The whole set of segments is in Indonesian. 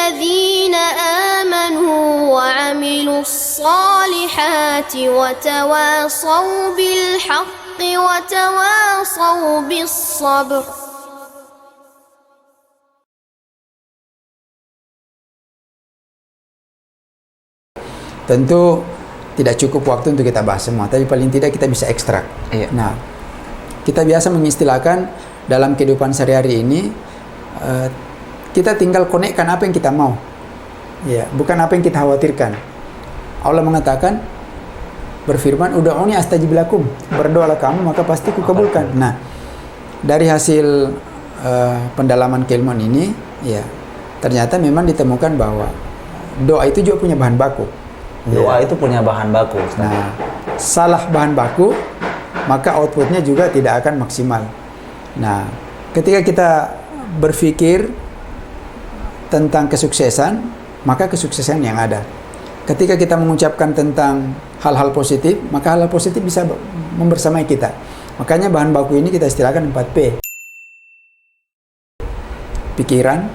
الذين آمنوا وعملوا الصالحات وتواصوا بالحق وتواصوا بالصبر. Tentu tidak cukup waktu untuk kita bahas semua, tapi paling tidak kita bisa ekstrak. Iya. Nah, kita biasa mengistilahkan dalam kehidupan sehari-hari ini, kita tinggal konekkan apa yang kita mau, ya, bukan apa yang kita khawatirkan. Allah mengatakan, berfirman, ud'uni astajib lakum, berdoalah kamu maka pasti kukabulkan. Nah, dari hasil pendalaman keilmuan ini, ya, ternyata memang ditemukan bahwa doa itu juga punya bahan baku. Doa itu punya bahan baku. Nah, salah bahan baku, maka outputnya juga tidak akan maksimal. Nah, ketika kita berpikir tentang kesuksesan, maka kesuksesan yang ada. Ketika kita mengucapkan tentang hal-hal positif, maka hal-hal positif bisa membersamai kita. Makanya bahan baku ini kita istilahkan 4P. Pikiran,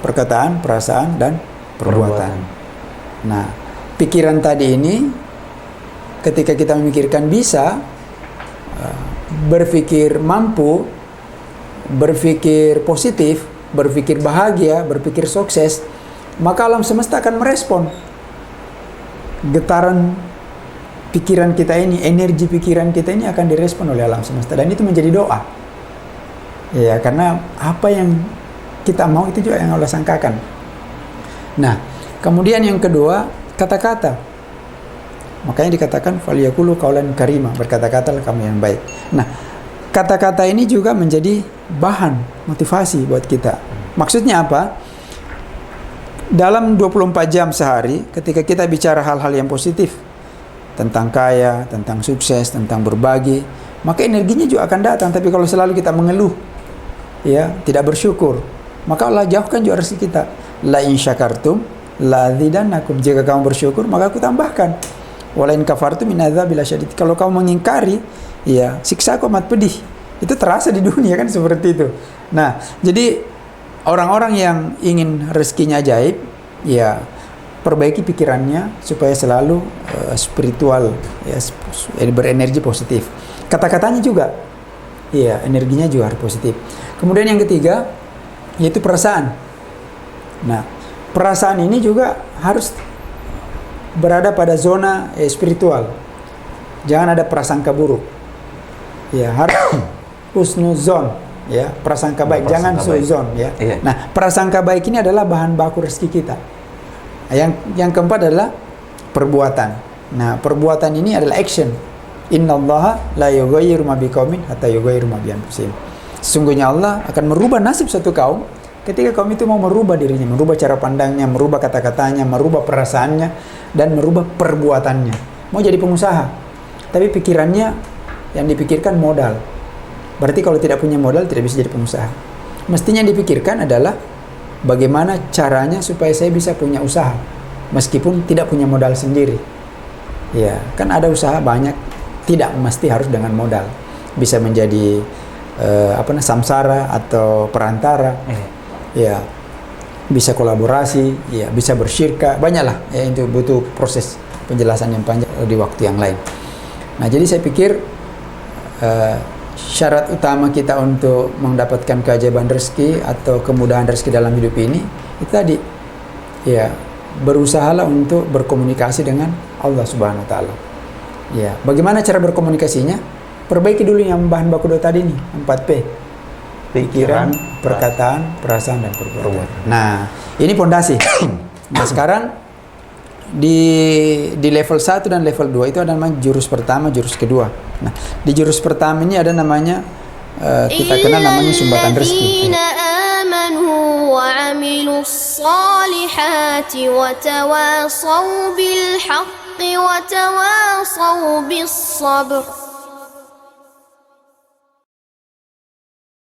perkataan, perasaan, dan perbuatan. Nah, pikiran tadi ini ketika kita memikirkan bisa, berpikir mampu, berpikir positif, berpikir bahagia, berpikir sukses, maka alam semesta akan merespon getaran pikiran kita ini, energi pikiran kita ini akan direspon oleh alam semesta, dan itu menjadi doa. Ya, karena apa yang kita mau itu juga yang Allah sangkakan. Nah, kemudian yang kedua, kata-kata. Makanya dikatakan faliyaqulu qaulan karima, berkata-katalah kamu yang baik. Nah, kata-kata ini juga menjadi bahan motivasi buat kita. Maksudnya apa? Dalam 24 jam sehari, ketika kita bicara hal-hal yang positif tentang kaya, tentang sukses, tentang berbagi, maka energinya juga akan datang. Tapi kalau selalu kita mengeluh, ya, tidak bersyukur, maka Allah jauhkan juga rezeki kita. La in syakartum la azidannakum, jika kamu bersyukur maka aku tambahkan. Wala in kafartum min adzabil syadid, kalau kamu mengingkari, ya, siksa aku amat pedih. Itu terasa di dunia kan seperti itu. Nah, jadi orang-orang yang ingin rezekinya ajaib, ya, perbaiki pikirannya supaya selalu spiritual, ya, berenergi positif. Kata-katanya juga, ya, energinya juga harus positif. Kemudian yang ketiga, yaitu perasaan. Nah, perasaan ini juga harus berada pada zona spiritual. Jangan ada prasangka buruk. Ya, harus husnuzon, ya, prasangka baik, jangan suzon, ya. Iya. Nah, prasangka baik ini adalah bahan baku rezeki kita. Yang keempat adalah perbuatan. Nah, perbuatan ini adalah action. Innallaha la yughayyiru ma biqaumin hatta yughayyiru ma bi anfusihim. Sesungguhnya Allah akan merubah nasib satu kaum ketika kaum itu mau merubah dirinya, merubah cara pandangnya, merubah kata-katanya, merubah perasaannya, dan merubah perbuatannya. Mau jadi pengusaha, tapi pikirannya yang dipikirkan modal. Berarti kalau tidak punya modal tidak bisa jadi pengusaha. Mestinya yang dipikirkan adalah bagaimana caranya supaya saya bisa punya usaha meskipun tidak punya modal sendiri. Ya, kan ada usaha banyak, tidak mesti harus dengan modal. Bisa menjadi samsara atau perantara. Ya, bisa kolaborasi, ya, bisa bersyirka, banyaklah, ya, itu butuh proses penjelasan yang panjang di waktu yang lain. Nah, jadi saya pikir syarat utama kita untuk mendapatkan keajaiban rezeki atau kemudahan rezeki dalam hidup ini itu tadi, ya, berusahalah untuk berkomunikasi dengan Allah Subhanahu wa taala. Ya, bagaimana cara berkomunikasinya? Perbaiki dulu yang bahan baku doa tadi nih, 4P. Pikiran, perkataan, perasaan, dan perbuatan. Nah, ini pondasi. Nah, sekarang di level 1 dan level 2 itu ada namanya jurus pertama, jurus kedua. Nah, di jurus pertama ini ada namanya kita kenal namanya sumbatan rezeki. وعملوا الصالحات وتواصوا بالحق وتواصوا بالصبر.